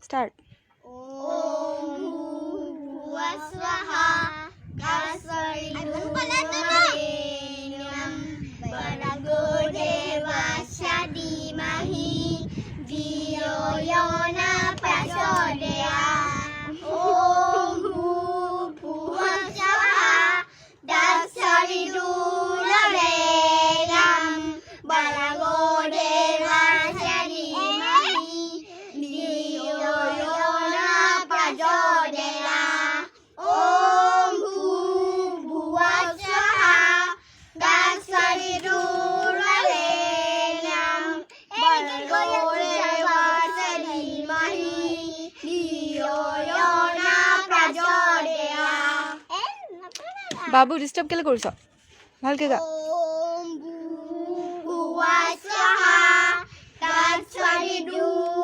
Start. Om Bhuva Swaha Kasaridumarenam Bhargo Devasya Dhimahi Dhiyo Yona Prachodayam Om Bhuva Swaha Kasaridumarenam Bhargo Devasya Dhimahi Dhiyo Yona Prachodayam Om Bhuva Swaha Kasaridumarenam Bhargo Devasya Dhimahi Dhiyo Yona Prachodayam বাবু disturb কেলে কৰিছ ভালকে গা Om Bhuva Swaha Kasaridumarenam